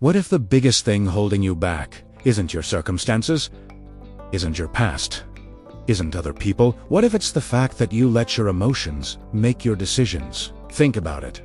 What if the biggest thing holding you back isn't your circumstances, isn't your past, isn't other people? What if it's the fact that you let your emotions make your decisions? Think about it.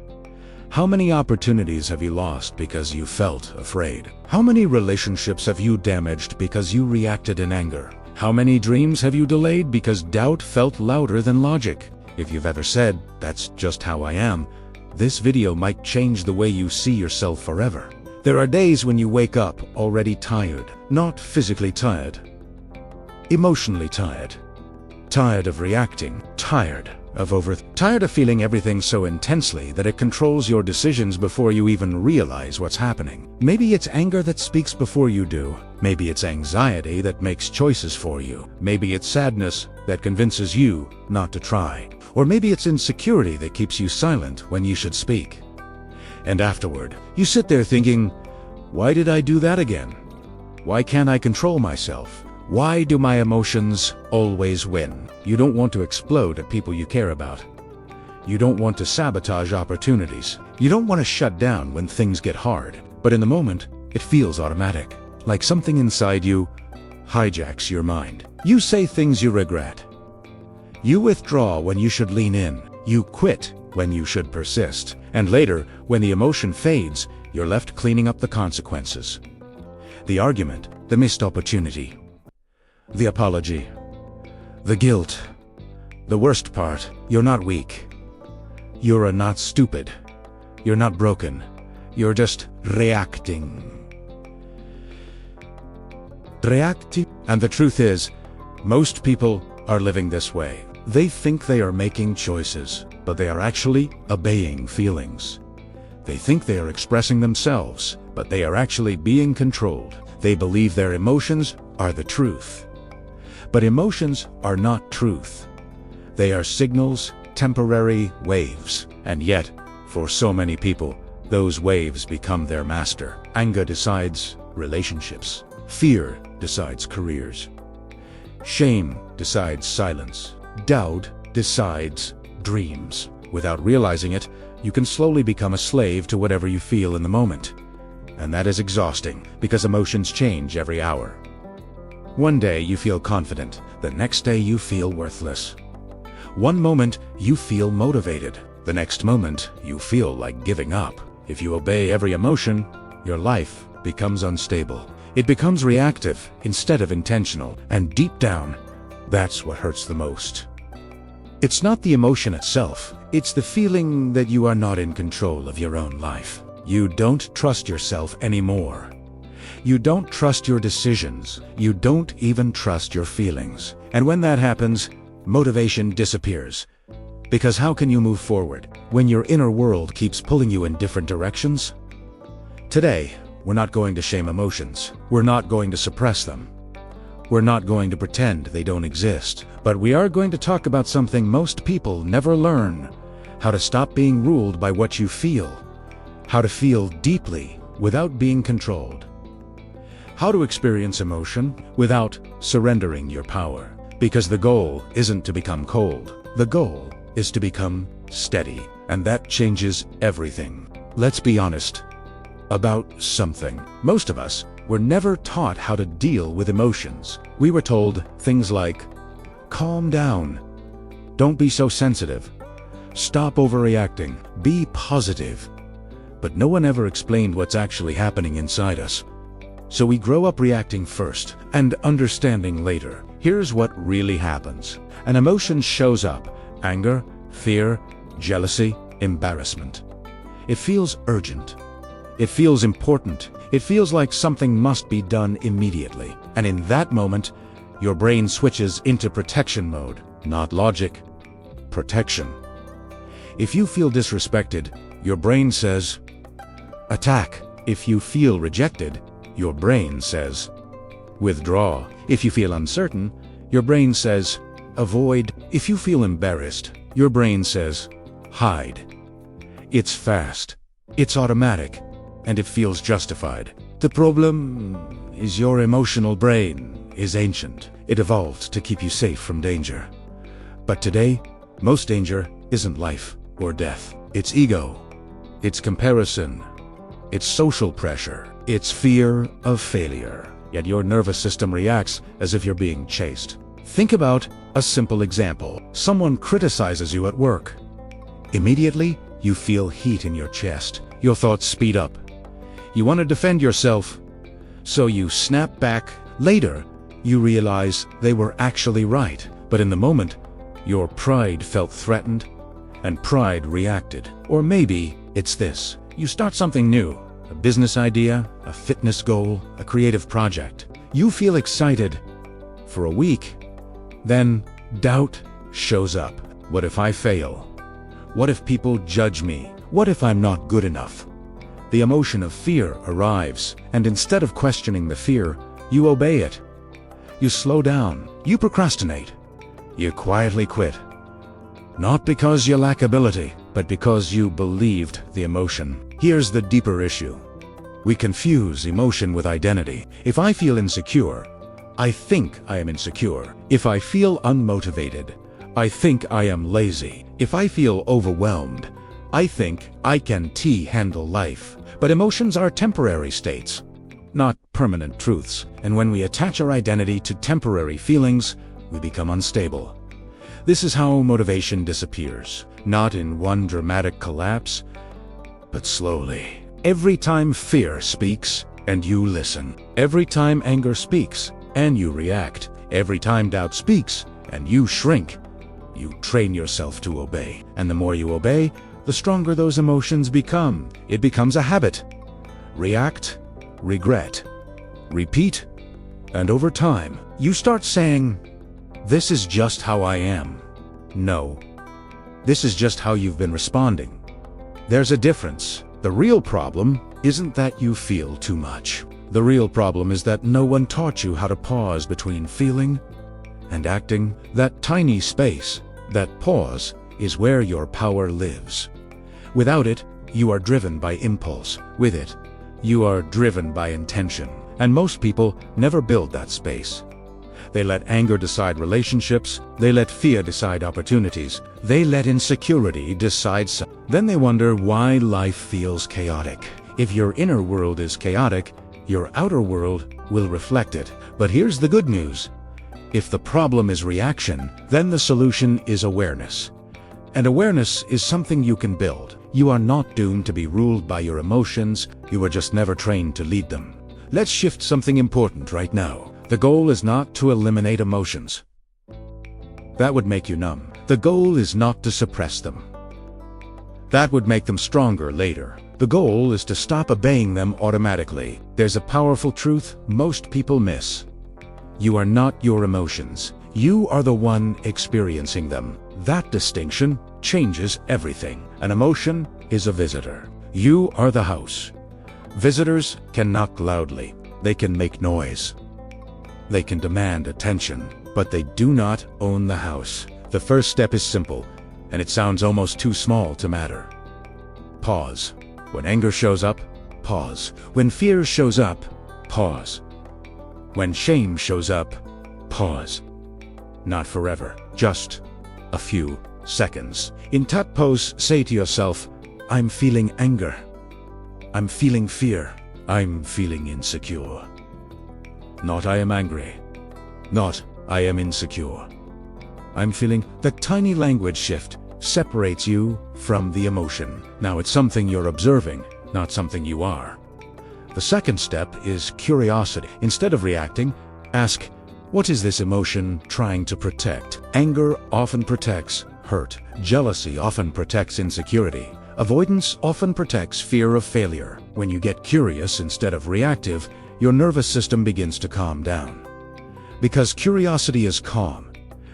How many opportunities have you lost because you felt afraid? How many relationships have you damaged because you reacted in anger? How many dreams have you delayed because doubt felt louder than logic? If you've ever said, "That's just how I am," this video might change the way you see yourself forever. There are days when you wake up already tired, not physically tired, emotionally tired. Tired of reacting, tired of feeling everything so intensely that it controls your decisions before you even realize what's happening. Maybe it's anger that speaks before you do. Maybe it's anxiety that makes choices for you. Maybe it's sadness that convinces you not to try. Or maybe it's insecurity that keeps you silent when you should speak. And afterward, you sit there thinking, why did I do that again? Why can't I control myself? Why do my emotions always win? You don't want to explode at people you care about. You don't want to sabotage opportunities. You don't want to shut down when things get hard. But in the moment, it feels automatic. Like something inside you hijacks your mind. You say things you regret. You withdraw when you should lean in. You quit when you should persist. And later, when the emotion fades, you're left cleaning up the consequences. The argument, the missed opportunity, the apology, the guilt. The worst part, you're not weak. You're not stupid. You're not broken. You're just reacting. And the truth is, most people are living this way. They think they are making choices, but they are actually obeying feelings. They think they are expressing themselves, but they are actually being controlled. They believe their emotions are the truth. But emotions are not truth. They are signals, temporary waves. And yet, for so many people, those waves become their master. Anger decides relationships. Fear decides careers. Shame decides silence. Doubt decides dreams. Without realizing it, you can slowly become a slave to whatever you feel in the moment. And that is exhausting, because emotions change every hour. One day you feel confident, the next day you feel worthless. One moment you feel motivated, the next moment you feel like giving up. If you obey every emotion, your life becomes unstable. It becomes reactive instead of intentional, and deep down, that's what hurts the most. It's not the emotion itself, it's the feeling that you are not in control of your own life. You don't trust yourself anymore. You don't trust your decisions. You don't even trust your feelings. And when that happens, motivation disappears. Because how can you move forward when your inner world keeps pulling you in different directions? Today, we're not going to shame emotions. We're not going to suppress them. We're not going to pretend they don't exist. But we are going to talk about something most people never learn: how to stop being ruled by what you feel. How to feel deeply without being controlled. How to experience emotion without surrendering your power. Because the goal isn't to become cold. The goal is to become steady. And that changes everything. Let's be honest about something. Most of us were never taught how to deal with emotions. We were told things like, calm down, don't be so sensitive, stop overreacting, be positive. But no one ever explained what's actually happening inside us. So we grow up reacting first and understanding later. Here's what really happens. An emotion shows up: anger, fear, jealousy, embarrassment. It feels urgent. It feels important. It feels like something must be done immediately. And in that moment, your brain switches into protection mode. Not logic, protection. If you feel disrespected, your brain says, attack. If you feel rejected, your brain says, withdraw. If you feel uncertain, your brain says, avoid. If you feel embarrassed, your brain says, hide. It's fast, it's automatic, and it feels justified. The problem is your emotional brain is ancient. It evolved to keep you safe from danger. But today, most danger isn't life or death. It's ego. It's comparison. It's social pressure. It's fear of failure, yet your nervous system reacts as if you're being chased. Think about a simple example. Someone criticizes you at work. Immediately, you feel heat in your chest. Your thoughts speed up. You want to defend yourself, so you snap back. Later, you realize they were actually right, but in the moment, your pride felt threatened, and pride reacted. Or maybe it's this. You start something new, a business idea, a fitness goal, a creative project. You feel excited for a week. Then doubt shows up. What if I fail? What if people judge me? What if I'm not good enough? The emotion of fear arrives, and instead of questioning the fear, you obey it. You slow down. You procrastinate. You quietly quit. Not because you lack ability, but because you believed the emotion. Here's the deeper issue. We confuse emotion with identity. If I feel insecure, I think I am insecure. If I feel unmotivated, I think I am lazy. If I feel overwhelmed, I think I can't handle life. But emotions are temporary states, not permanent truths. And when we attach our identity to temporary feelings, we become unstable. This is how motivation disappears, not in one dramatic collapse, but slowly. Every time fear speaks, and you listen. Every time anger speaks, and you react. Every time doubt speaks, and you shrink. You train yourself to obey. And the more you obey, the stronger those emotions become. It becomes a habit. React, regret, repeat, and over time, you start saying, "This is just how I am." No, this is just how you've been responding. There's a difference. The real problem isn't that you feel too much. The real problem is that no one taught you how to pause between feeling and acting. That tiny space, that pause, is where your power lives. Without it, you are driven by impulse. With it, you are driven by intention. And most people never build that space. They let anger decide relationships. They let fear decide opportunities. They let insecurity decide. Then they wonder why life feels chaotic. If your inner world is chaotic, your outer world will reflect it. But here's the good news. If the problem is reaction, then the solution is awareness. And awareness is something you can build. You are not doomed to be ruled by your emotions. You were just never trained to lead them. Let's shift something important right now. The goal is not to eliminate emotions. That would make you numb. The goal is not to suppress them. That would make them stronger later. The goal is to stop obeying them automatically. There's a powerful truth most people miss. You are not your emotions. You are the one experiencing them. That distinction changes everything. An emotion is a visitor. You are the house. Visitors can knock loudly. They can make noise. They can demand attention, but they do not own the house. The first step is simple, and it sounds almost too small to matter. Pause. When anger shows up, pause. When fear shows up, pause. When shame shows up, pause. Not forever, just a few seconds. In that pause, say to yourself, I'm feeling anger. I'm feeling fear. I'm feeling insecure. Not I am angry. Not I am insecure. I'm feeling. The tiny language shift separates you from the emotion. Now it's something you're observing, not something you are. The second step is curiosity. Instead of reacting, ask, what is this emotion trying to protect? Anger often protects hurt. Jealousy often protects insecurity. Avoidance often protects fear of failure. When you get curious instead of reactive, your nervous system begins to calm down. Because curiosity is calm,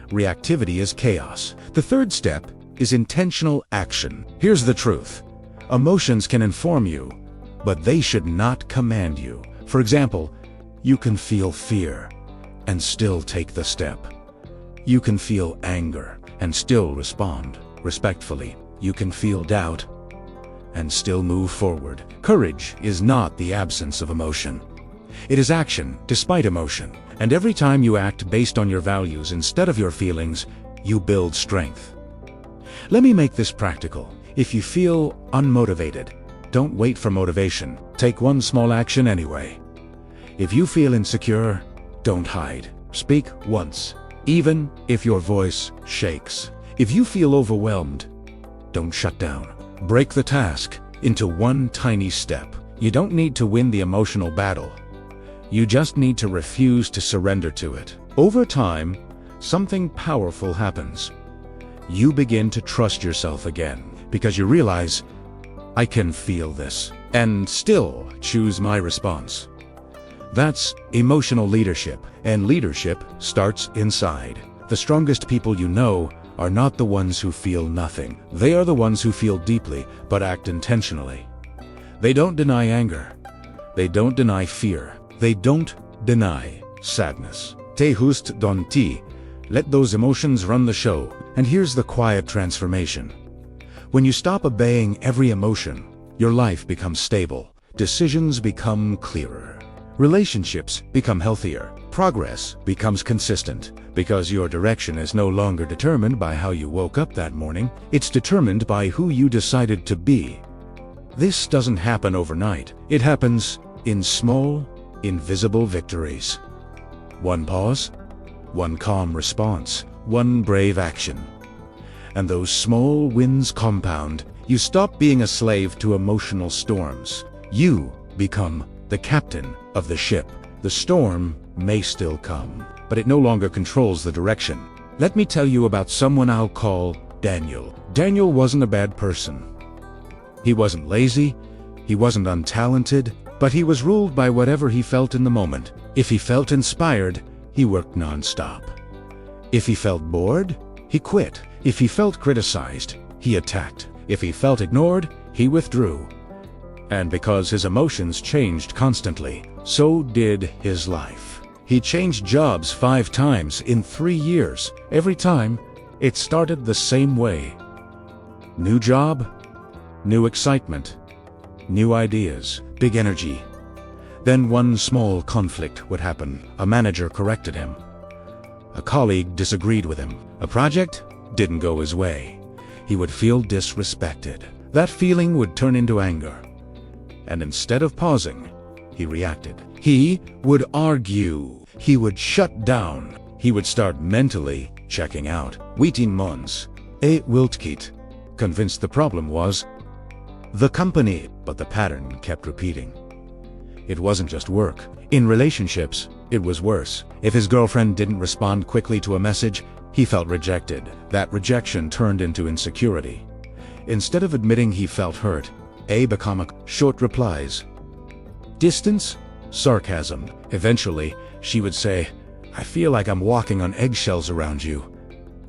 reactivity is chaos. The third step is intentional action. Here's the truth. Emotions can inform you, but they should not command you. For example, you can feel fear and still take the step. You can feel anger and still respond respectfully. You can feel doubt and still move forward. Courage is not the absence of emotion. It is action despite emotion. And every time you act based on your values instead of your feelings, you build strength. Let me make this practical. If you feel unmotivated, don't wait for motivation. Take one small action anyway. If you feel insecure, don't hide. Speak once, even if your voice shakes. If you feel overwhelmed, don't shut down. Break the task into one tiny step. You don't need to win the emotional battle. You just need to refuse to surrender to it. Over time, something powerful happens. You begin to trust yourself again because you realize, I can feel this and still choose my response. That's emotional leadership, and leadership starts inside. The strongest people you know are not the ones who feel nothing. They are the ones who feel deeply but act intentionally. They don't deny anger. They don't deny fear. They don't deny sadness. Te hust don ti. Let those emotions run the show. And here's the quiet transformation. When you stop obeying every emotion, your life becomes stable. Decisions become clearer. Relationships become healthier. Progress becomes consistent because your direction is no longer determined by how you woke up that morning. It's determined by who you decided to be. This doesn't happen overnight. It happens in small, invisible victories. One pause, one calm response, one brave action. And those small wins compound. You stop being a slave to emotional storms. You become the captain of the ship. The storm may still come, but it no longer controls the direction. Let me tell you about someone I'll call Daniel. Daniel wasn't a bad person. He wasn't lazy, he wasn't untalented, but he was ruled by whatever he felt in the moment. If he felt inspired, he worked non-stop. If he felt bored, he quit. If he felt criticized, he attacked. If he felt ignored, he withdrew. And because his emotions changed constantly, so did his life. He changed jobs 5 times in 3 years. Every time, it started the same way. New job, new excitement, new ideas, big energy. Then one small conflict would happen. A manager corrected him. A colleague disagreed with him. A project didn't go his way. He would feel disrespected. That feeling would turn into anger. And instead of pausing, he reacted. He would argue. He would shut down. He would start mentally checking out. Waiting months. Wiltkit. Convinced the problem was the company. But the pattern kept repeating. It wasn't just work. In relationships, it was worse. If his girlfriend didn't respond quickly to a message, he felt rejected. That rejection turned into insecurity. Instead of admitting he felt hurt, became short replies. Distance, sarcasm. Eventually, she would say, I feel like I'm walking on eggshells around you.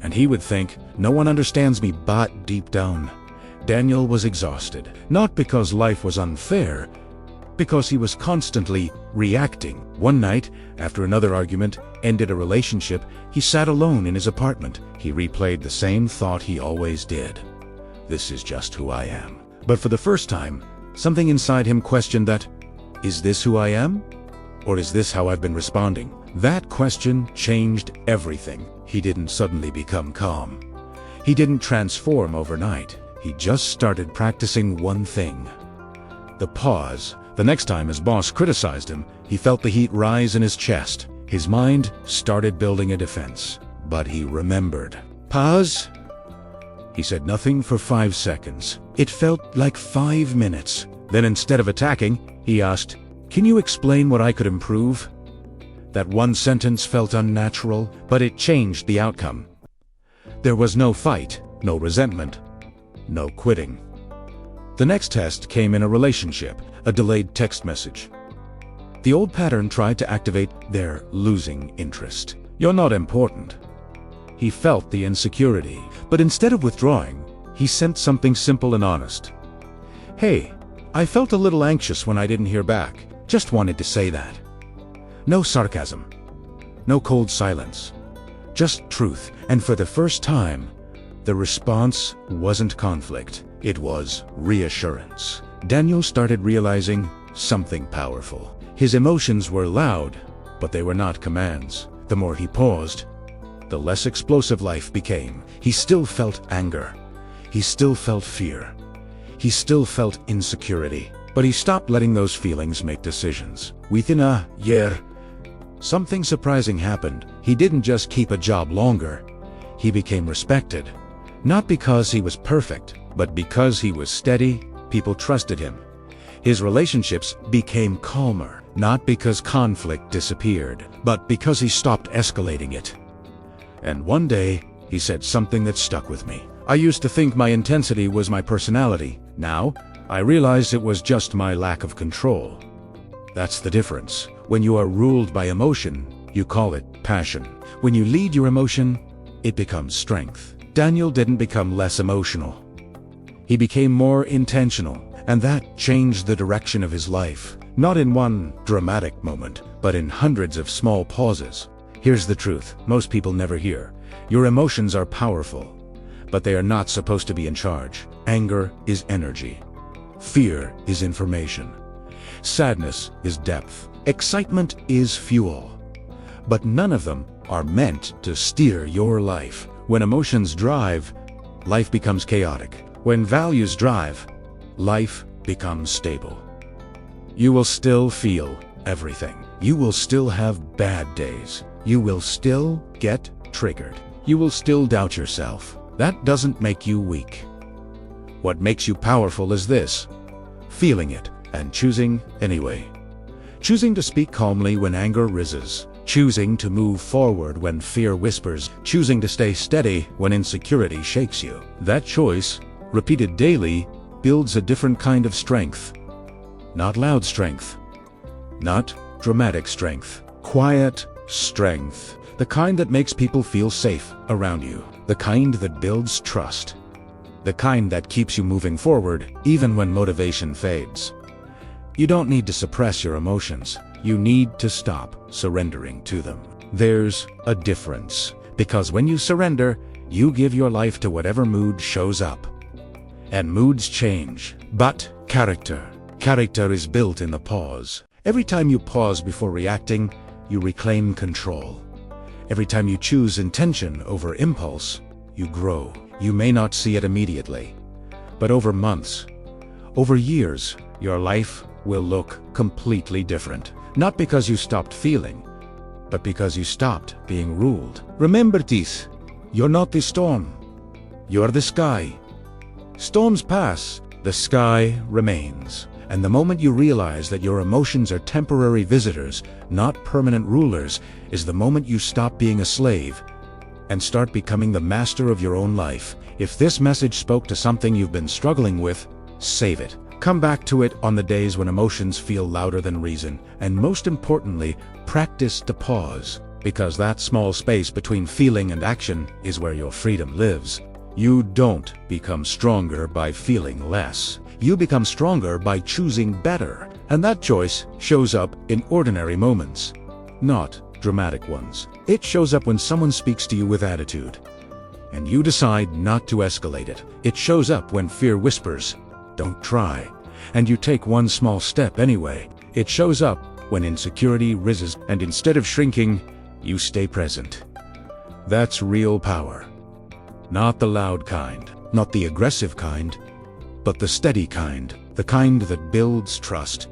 And he would think, no one understands me, but deep down, Daniel was exhausted. Not because life was unfair, because he was constantly reacting. One night, after another argument ended a relationship, he sat alone in his apartment. He replayed the same thought he always did. This is just who I am. But for the first time, something inside him questioned that, is this who I am? Or is this how I've been responding? That question changed everything. He didn't suddenly become calm. He didn't transform overnight. He just started practicing one thing. The pause. The next time his boss criticized him, he felt the heat rise in his chest. His mind started building a defense. But he remembered. Pause. He said nothing for 5 seconds. It felt like 5 minutes. Then instead of attacking, he asked, can you explain what I could improve? That one sentence felt unnatural, but it changed the outcome. There was no fight, no resentment, no quitting. The next test came in a relationship, a delayed text message. The old pattern tried to activate their losing interest. You're not important. He felt the insecurity, but instead of withdrawing, he sent something simple and honest. Hey, I felt a little anxious when I didn't hear back. Just wanted to say that. No sarcasm. No cold silence. Just truth. And for the first time, the response wasn't conflict. It was reassurance. Daniel started realizing something powerful. His emotions were loud, but they were not commands. The more he paused, the less explosive life became. He still felt anger. He still felt fear. He still felt insecurity. But he stopped letting those feelings make decisions. Within a year, something surprising happened. He didn't just keep a job longer. He became respected. Not because he was perfect, but because he was steady. People trusted him. His relationships became calmer, not because conflict disappeared, but because he stopped escalating it. And one day, he said something that stuck with me. I used to think my intensity was my personality. Now, I realized it was just my lack of control. That's the difference. When you are ruled by emotion, you call it passion. When you lead your emotion, it becomes strength. Daniel didn't become less emotional. He became more intentional, and that changed the direction of his life. Not in one dramatic moment, but in hundreds of small pauses. Here's the truth most people never hear. Your emotions are powerful, but they are not supposed to be in charge. Anger is energy. Fear is information. Sadness is depth. Excitement is fuel. But none of them are meant to steer your life. When emotions drive, life becomes chaotic. When values drive, life becomes stable. You will still feel everything. You will still have bad days. You will still get triggered. You will still doubt yourself. That doesn't make you weak. What makes you powerful is this: feeling it and choosing anyway. Choosing to speak calmly when anger rises. Choosing to move forward when fear whispers. Choosing to stay steady when insecurity shakes you. That choice, repeated daily, builds a different kind of strength. Not loud strength. Not dramatic strength. Quiet strength. The kind that makes people feel safe around you. The kind that builds trust. The kind that keeps you moving forward even when motivation fades. You don't need to suppress your emotions. You need to stop surrendering to them. There's a difference, because when you surrender, you give your life to whatever mood shows up. And moods change, but character is built in the pause. Every time you pause before reacting, you reclaim control. Every time you choose intention over impulse, you grow. You may not see it immediately, but over months, over years, your life will look completely different. Not because you stopped feeling, but because you stopped being ruled. Remember this: you're not the storm. You're the sky. Storms pass, the sky remains. And the moment you realize that your emotions are temporary visitors, not permanent rulers, is the moment you stop being a slave and start becoming the master of your own life. If this message spoke to something you've been struggling with, save it. Come back to it on the days when emotions feel louder than reason. And most importantly, practice to pause, because that small space between feeling and action is where your freedom lives. You don't become stronger by feeling less. You become stronger by choosing better. And that choice shows up in ordinary moments, not dramatic ones. It shows up when someone speaks to you with attitude, and you decide not to escalate it. It shows up when fear whispers, "Don't try," and you take one small step anyway. It shows up when insecurity rises, and instead of shrinking, you stay present. That's real power. Not the loud kind, not the aggressive kind, but the steady kind. The kind that builds trust.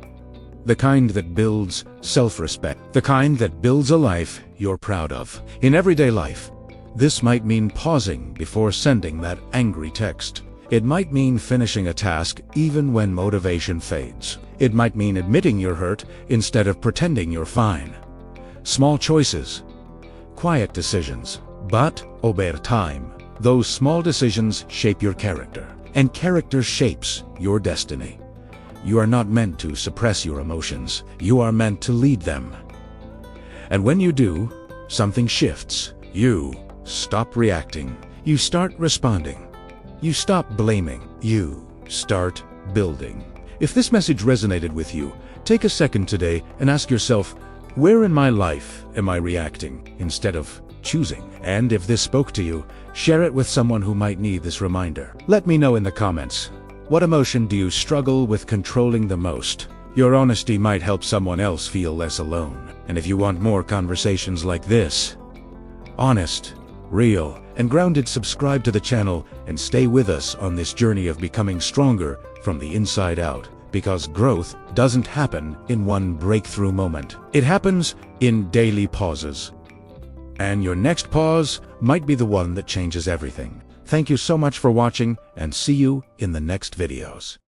The kind that builds self-respect. The kind that builds a life you're proud of. In everyday life, this might mean pausing before sending that angry text. It might mean finishing a task even when motivation fades. It might mean admitting you're hurt instead of pretending you're fine. Small choices, quiet decisions, but over time, those small decisions shape your character, and character shapes your destiny. You are not meant to suppress your emotions. You are meant to lead them. And when you do, something shifts. You stop reacting. You start responding. You stop blaming. You start building. If this message resonated with you, take a second today and ask yourself, where in my life am I reacting instead of choosing? And if this spoke to you, share it with someone who might need this reminder. Let me know in the comments. What emotion do you struggle with controlling the most? Your honesty might help someone else feel less alone. And if you want more conversations like this, honest, real, and grounded, subscribe to the channel and stay with us on this journey of becoming stronger from the inside out. because growth doesn't happen in one breakthrough moment. It happens in daily pauses. And your next pause might be the one that changes everything. Thank you so much for watching, and see you in the next videos.